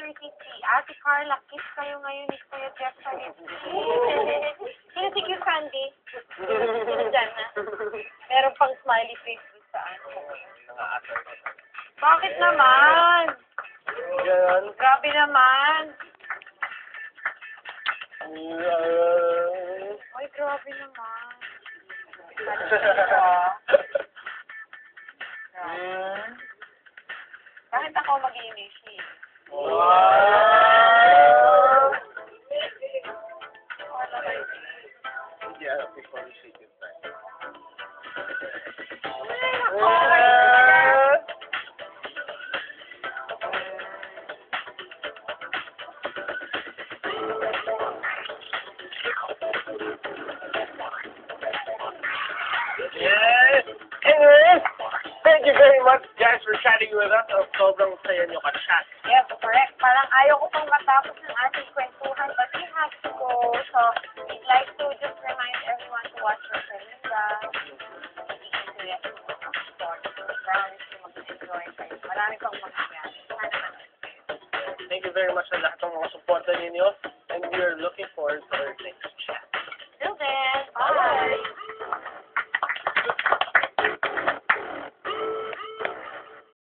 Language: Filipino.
33. Ate Carla, kiss kayo ngayon ni Kuya Jeff sa lips. Sino si Q Sandy? Sino dyan na? Meron pang smiley face doon sa ano. Bakit naman? Yan. Grabe naman. Ay, grabe naman. Bakit ako mag-i-initiate? Wow! Yeah, before we shake it back. Yes! Anyways, thank you very much guys for chatting with us. Sobrang saya nyo ka-chat. Yes, correct. Parang ayaw ko pang matapos ng ating kwentuhan, but we have to go. So, we'd like to just remind everyone to watch your Belinda. Promise you mag-enjoy kayo. Marami pang mangyayari. Sana naman. Thank you very much sa lahat ng mga suporta ninyo and we are looking forward to our next